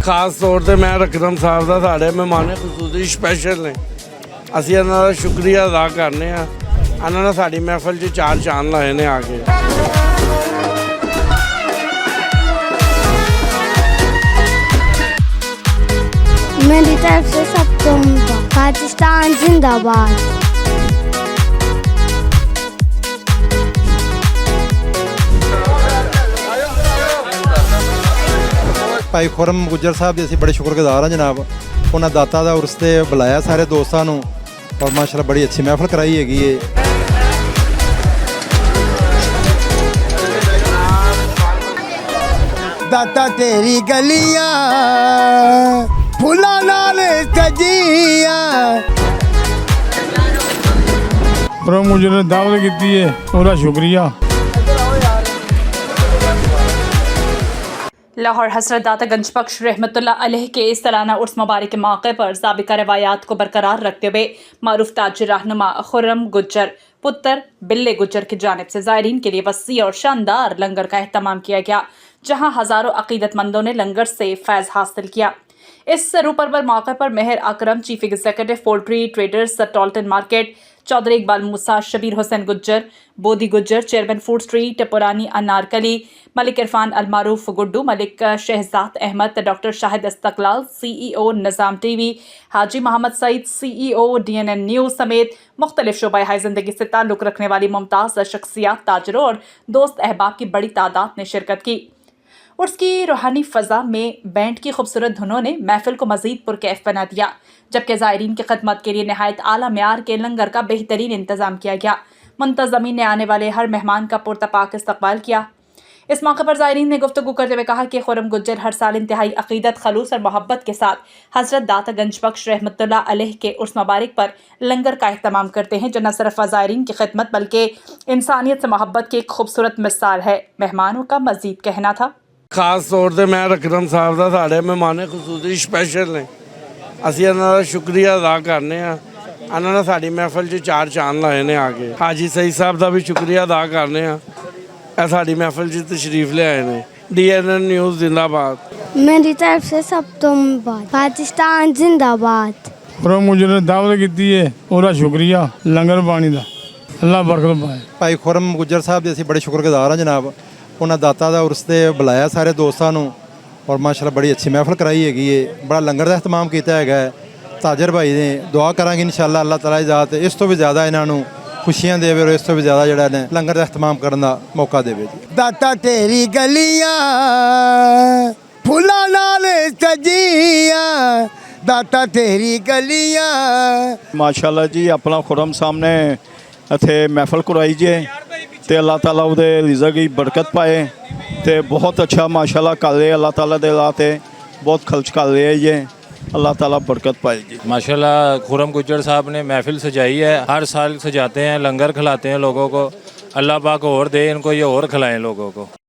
ਖਾਸ ਤੌਰ ਤੇ ਮੈਂ ਰਕਰਮ ਸਾਹਿਬ ਦਾ ਸਾਡੇ ਮਹਿਮਾਨ ਖਸੂਸੀ ਸਪੈਸ਼ਲ ਨੇ। ਅਸੀਂ ਇਹਨਾਂ ਦਾ ਸ਼ੁਕਰੀਆ ਅਦਾ ਕਰਨੇ ਆ। ਇਹਨਾਂ ਨੇ ਸਾਡੀ ਮਹਿਫਲ 'ਚ ਚਾਰ ਚਾਂਦ ਲਾਏ ਨੇ ਆ ਕੇ। मेरी तरफ से सबको पाकिस्तान जिंदाबाद। ਭਾਈ ਖੁਰਮ ਗੁੱਜਰ ਸਾਹਿਬ ਦੇ ਅਸੀਂ ਬੜੇ ਸ਼ੁਕਰਗੁਜ਼ਾਰ ਹਾਂ ਜਨਾਬ। ਉਹਨਾਂ ਦਾਤਾ ਦਾ ਉਰਸ ਤੇ ਬੁਲਾਇਆ ਸਾਰੇ ਦੋਸਤਾਂ ਨੂੰ ਔਰ ਮਾਸ਼ਾਅੱਲਾ ਬੜੀ ਅੱਛੀ ਮਹਿਫਲ ਕਰਾਈ ਹੈਗੀ ਏ। ਦਾਤਾ ਤੇਰੀ ਗਲੀਆਂ ਫੁੱਲਾਂ ਨਾਲ ਸਜੀਆਂ। पर मुझे दावत की है उसका शुक्रिया। लाहौर हज़रत दाता गंज बख्श रहमतुल्लाह अलैह के सालाना उर्स मुबारक के मौके पर साबिका रवायात को बरकरार रखते हुए मारूफ ताजिर रहनुमा खुर्रम गुज्जर पुत्र बिल्ले गुज्जर की जानिब से ज़ायरीन के लिए वसी और शानदार लंगर का एहतमाम किया गया, जहां हज़ारों अक़ीदतमंदों ने लंगर से फैज़ हासिल किया। इस रूपरवर मौके पर Mehar Akram chief executive poultry traders Tollinton market, Chaudhry Iqbal Musa, Shabbir Hussain Gujjar, Bodi Gujjar, chairman food street, पुरानी अनारकली, मलिक इरफान अलमारूफ Guddu, Malik Shahzad Ahmad, doctor Shahid Istiqlal, CEO Nizam TV, Haji Mohammad Saeed, CEO DNN news समेत मुख्तलिफ शोबा हाई ज़िंदगी से ताल्लुक़ रखने वाली मुमताज़ शख्सियात, ताजरों और दोस्त अहबाब की बड़ी तादाद ने शिरकत की। उर्स की रूहानी फ़ज़ा में बैंड की खूबसूरत धुनों ने महफिल को मज़ीद पुरकैफ बना दिया, जबकि ज़ायरीन की खदमत के लिए नहायत आला मेयार के लंगर का बेहतरीन इंतज़ाम किया गया। मुंतज़मीन ने आने वाले हर मेहमान का पुरतपाक इस्तकबाल किया। इस मौके पर ज़ायरीन ने गुफ्तगू करते हुए कहा कि खुर्रम गुज्जर हर साल इंतहाई अक़ीदत, खलूस और मोहब्बत के साथ हज़रत दाता गंज बख्श रहमतुल्लाह अलैह के उर्स मुबारक पर लंगर का एहतमाम करते हैं, जो न सिर्फ ज़ायरीन की खिदमत बल्कि इंसानियत से मोहब्बत की एक खूबसूरत मिसाल है। मेहमानों का मज़ीद कहना था, ਖਾਸ ਤੌਰ ਤੇ ਮੈਂ ਰਕਰਮ ਸਾਹਿਬ ਦਾ ਸਾਡੇ ਮਹਿਮਾਨ ਖਸੂਸੀ ਸਪੈਸ਼ਲ ਨੇ। ਅਸੀਂ ਇਹਨਾਂ ਦਾ ਸ਼ੁਕਰੀਆ ਅਦਾ ਕਰਨੇ ਆ। ਇਹਨਾਂ ਨੇ ਸਾਡੀ ਮਹਿਫਲ 'ਚ ਚਾਰ ਚਾਂਦ ਲਾਏ ਨੇ ਆ ਕੇ। ਹਾਜੀ ਸਈਦ ਸਾਹਿਬ ਦਾ ਵੀ ਸ਼ੁਕਰੀਆ ਅਦਾ ਕਰਨੇ ਆ। ਇਹ ਸਾਡੀ ਮਹਿਫਲ 'ਚ ਤਸ਼ਰੀਫ ਲਿਆਏ ਨੇ। DNN न्यूज़ जिंदाबाद। मेरी तरफ से सबको पाकिस्तान जिंदाबाद। पर मुझे दावत की है उसका शुक्रिया लंगर पानी का, अल्लाह बरकत पाए। ਭਾਈ ਖੁਰਮ ਗੁੱਜਰ ਸਾਹਿਬ ਦੇ ਅਸੀਂ ਬੜੇ ਸ਼ੁਕਰਗੁਜ਼ਾਰ ਹਾਂ ਜਨਾਬ। ਉਹਨਾਂ ਦਾਤਾ ਦਾ ਉਰਸ ਤੇ ਬੁਲਾਇਆ ਸਾਰੇ ਦੋਸਤਾਂ ਨੂੰ ਔਰ ਮਾਸ਼ਾਅੱਲਾ ਬੜੀ ਅੱਛੀ ਮਹਿਫਲ ਕਰਾਈ ਹੈਗੀ ਏ। ਬੜਾ ਲੰਗਰ ਦਾ ਇਹਿਤਮਾਮ ਕੀਤਾ ਹੈਗਾ ਹੈ। ਤਾਜਰ ਭਾਈ ਨੇ ਦੁਆ ਕਰਾਂਗੇ ਇਨਸ਼ਾਅੱਲਾ ਅੱਲਾਹ ਤਾਲਾ ਦੀ ਜ਼ਾਤ ਇਸ ਤੋਂ ਵੀ ਜ਼ਿਆਦਾ ਇਹਨਾਂ ਨੂੰ ਖੁਸ਼ੀਆਂ ਦੇਵੇ ਔਰ ਇਸ ਤੋਂ ਵੀ ਜ਼ਿਆਦਾ ਜਿਹੜਾ ਨੇ ਲੰਗਰ ਦਾ ਇਹਿਤਮਾਮ ਕਰਨ ਦਾ ਮੌਕਾ ਦੇਵੇ ਜੀ। ਦਾਤਾ ਤੇਰੀ ਗਲੀਆਂ ਫੁੱਲਾਂ ਨਾਲ ਸਜੀਆਂ। ਦਾਤਾ ਤੇਰੀ ਗਲੀਆਂ। माशाल्लाह जी अपना खुरम सामने इत्थे महफल करवाई जे ते अल्लाह ताला उहदे रिज़क की बरकत पाए ते बहुत अच्छा माशाल्लाह कर रहे अल्लाह ताला दे लाते बहुत खर्च कर रहे हैं ये, अल्लाह ताला बरकत पाए जी। माशाल्लाह खुर्रम गुज्जर साहब ने महफिल सजाई है, हर साल सजाते हैं, लंगर खिलाते हैं लोगों को। अल्लाह पाक और दे इनको, ये और खिलाएं लोगों को।